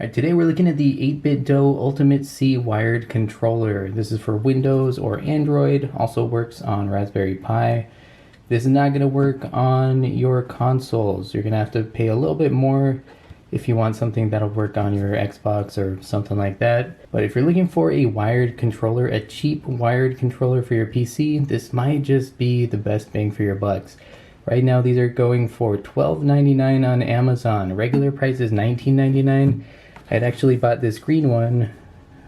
Alright, today we're looking at the 8Bitdo Ultimate C wired controller. This is for Windows or Android, also works on Raspberry Pi. This is not going to work on your consoles. You're going to have to pay a little bit more if you want something that'll work on your Xbox or something like that. But if you're looking for a wired controller, a cheap wired controller for your PC, this might just be the best bang for your bucks. Right now these are going for $12.99 on Amazon. Regular price is $19.99. I had actually bought this green one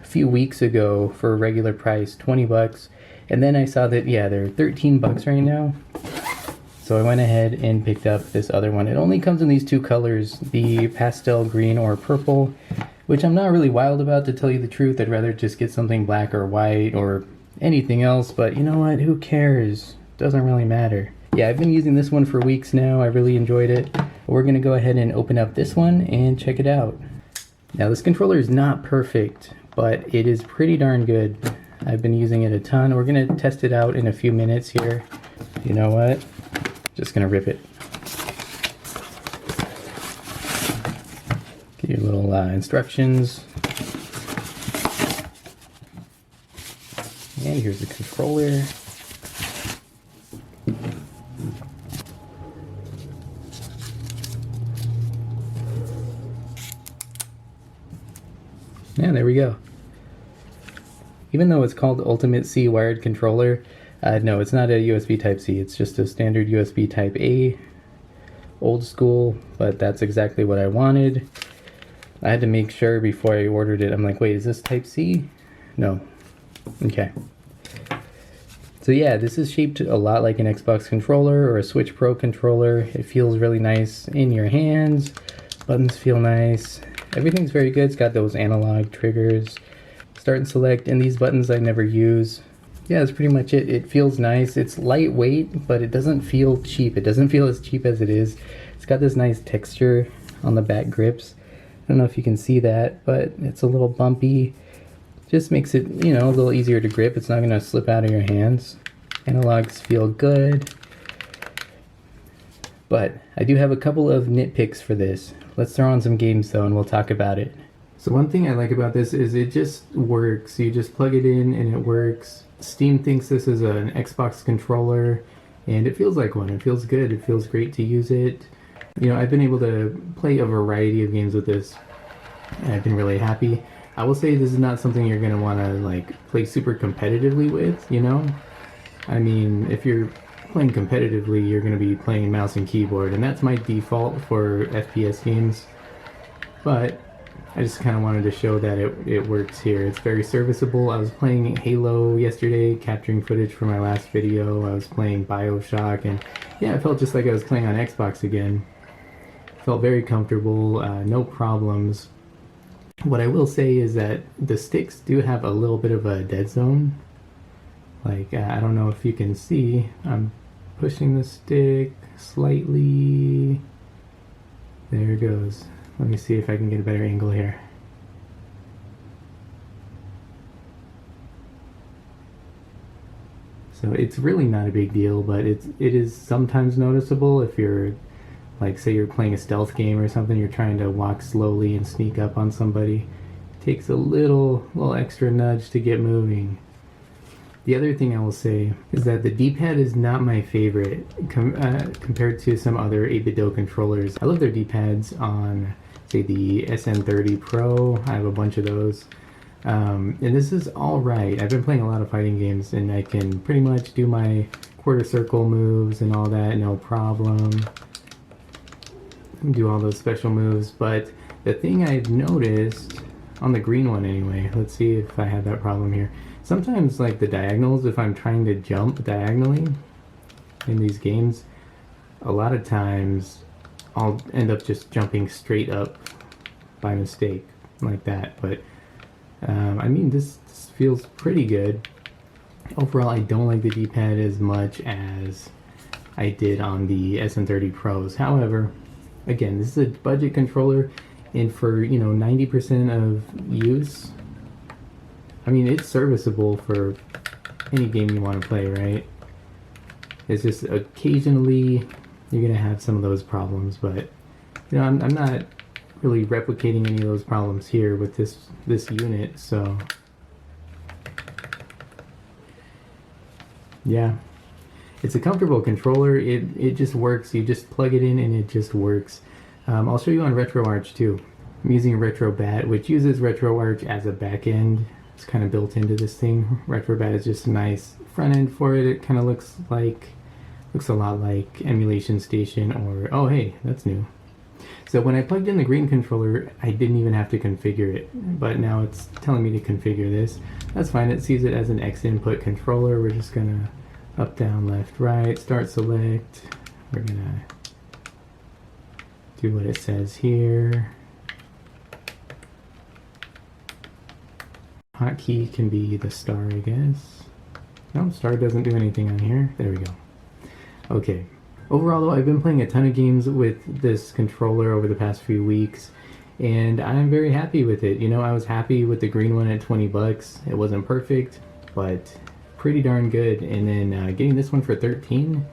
a few weeks ago for a regular price, 20 bucks. And then I saw that, yeah, they're 13 bucks right now. So I went ahead and picked up this other one. It only comes in these two colors, the pastel green or purple, which I'm not really wild about, to tell you the truth. I'd rather just get something black or white or anything else, but you know what, who cares? Doesn't really matter. Yeah, I've been using this one for weeks now. I really enjoyed it. We're gonna go ahead and open up this one and check it out. Now this controller is not perfect, but it is pretty darn good. I've been using it a ton. We're gonna test it out in a few minutes here. You know what? Just gonna rip it. Get your little instructions. And here's the controller. Yeah, there we go. Even though it's called Ultimate C wired controller, no, it's not a USB Type-C. It's just a standard USB Type-A, old school, but that's exactly what I wanted. I had to make sure before I ordered it. I'm like, wait, is this Type-C? No. Okay. So yeah, this is shaped a lot like an Xbox controller or a Switch Pro controller. It feels really nice in your hands. Buttons feel nice. Everything's very good. It's got those analog triggers, start and select, and these buttons I never use. Yeah, that's pretty much it. It feels nice. It's lightweight, but it doesn't feel cheap. It doesn't feel as cheap as it is. It's got this nice texture on the back grips. I don't know if you can see that, but it's a little bumpy. Just makes it, you know, a little easier to grip. It's not going to slip out of your hands. Analogs feel good. But I do have a couple of nitpicks for this. Let's throw on some games though and we'll talk about it. So one thing I like about this is it just works. You just plug it in and it works. Steam thinks this is an Xbox controller and it feels like one. It feels good. It feels great to use it. You know, I've been able to play a variety of games with this and I've been really happy. I will say this is not something you're going to want to like play super competitively with, you know? I mean, if you're playing competitively, you're going to be playing mouse and keyboard, and that's my default for FPS games. But I just kind of wanted to show that it works here. It's very serviceable. I was playing Halo yesterday, capturing footage for my last video. I was playing BioShock, and yeah, it felt just like I was playing on Xbox again. Felt very comfortable, no problems. What I will say is that the sticks do have a little bit of a dead zone. Like, I don't know if you can see, I'm pushing the stick slightly. There it goes. Let me see if I can get a better angle here. So it's really not a big deal, but it is sometimes noticeable if you're, like, say you're playing a stealth game or something, you're trying to walk slowly and sneak up on somebody. It takes a little extra nudge to get moving. The other thing I will say is that the D-pad is not my favorite compared to some other 8Bitdo controllers. I love their D-pads on, say, the SN30 Pro. I have a bunch of those. And this is alright. I've been playing a lot of fighting games and I can pretty much do my quarter circle moves and all that, no problem. Do all those special moves, but the thing I've noticed, on the green one anyway, let's see if I have that problem here. Sometimes, like the diagonals, if I'm trying to jump diagonally in these games, a lot of times I'll end up just jumping straight up by mistake, like that. But, I mean, this feels pretty good. Overall, I don't like the D-pad as much as I did on the SN30 Pros. However, again, this is a budget controller, and for, you know, 90% of use, I mean, it's serviceable for any game you want to play, right? It's just occasionally you're going to have some of those problems, but, you know, I'm not really replicating any of those problems here with this unit, so yeah. It's a comfortable controller. It just works. You just plug it in and it just works. I'll show you on RetroArch too. I'm using Dpad, which uses RetroArch as a backend. It's kind of built into this thing. Dpad is just a nice front end for it. It kind of looks a lot like Emulation Station, or oh hey, that's new. So when I plugged in the green controller, I didn't even have to configure it, but now it's telling me to configure this. That's fine. It sees it as an X input controller. We're just gonna up, down, left, right, start, select. We're gonna do what it says here. Hotkey can be the star, I guess. No, star doesn't do anything on here. There we go. Okay. Overall, though, I've been playing a ton of games with this controller over the past few weeks, and I'm very happy with it. You know, I was happy with the green one at 20 bucks. It wasn't perfect, but pretty darn good. And then getting this one for 13,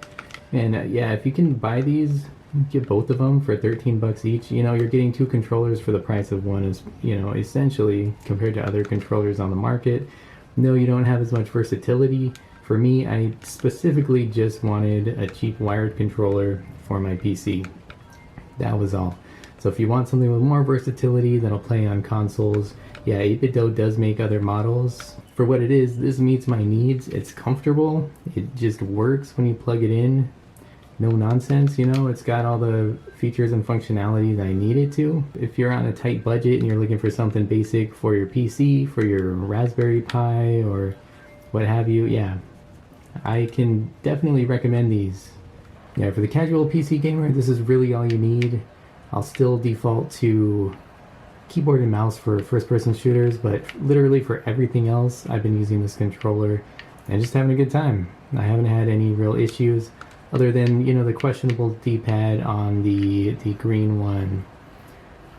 and yeah, if you can buy these, get both of them for 13 bucks each. You know, you're getting two controllers for the price of one, is, you know, essentially, compared to other controllers on the market. No, you don't have as much versatility. For me, I specifically just wanted a cheap wired controller for my PC. That was all. So if you want something with more versatility that'll play on consoles, yeah, 8Bitdo does make other models. For what it is, this meets my needs. It's comfortable. It just works when you plug it in. No nonsense, you know, it's got all the features and functionality that I need it to. If you're on a tight budget and you're looking for something basic for your PC, for your Raspberry Pi, or what have you, yeah, I can definitely recommend these. Yeah, for the casual PC gamer, this is really all you need. I'll still default to keyboard and mouse for first-person shooters, but literally for everything else, I've been using this controller and just having a good time. I haven't had any real issues, other than, you know, the questionable D-pad on the green one,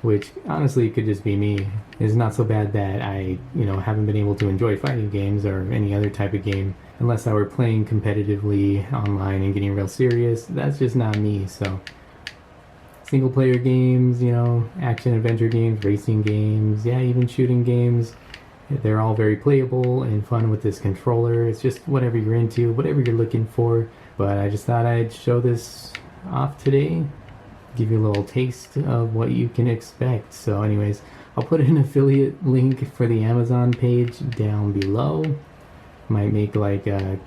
which honestly could just be me. It's not so bad that I, you know, haven't been able to enjoy fighting games or any other type of game unless I were playing competitively online and getting real serious. That's just not me. So single player games, you know, action adventure games, racing games, yeah, even shooting games, they're all very playable and fun with this controller. It's just whatever you're into, whatever you're looking for. But I just thought I'd show this off today, give you a little taste of what you can expect. So anyways, I'll put an affiliate link for the Amazon page down below. Might make like a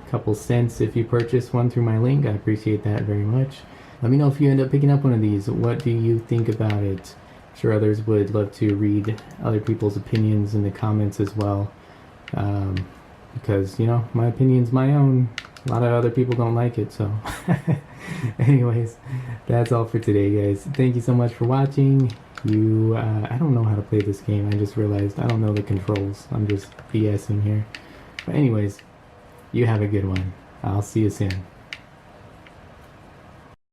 couple cents if you purchase one through my link. I appreciate that very much. Let me know if you end up picking up one of these. What do you think about it? I'm sure others would love to read other people's opinions in the comments as well. Because, you know, my opinion's my own. A lot of other people don't like it, so. Anyways, that's all for today, guys. Thank you so much for watching. I don't know how to play this game. I just realized I don't know the controls. I'm just BSing here. But anyways, you have a good one. I'll see you soon.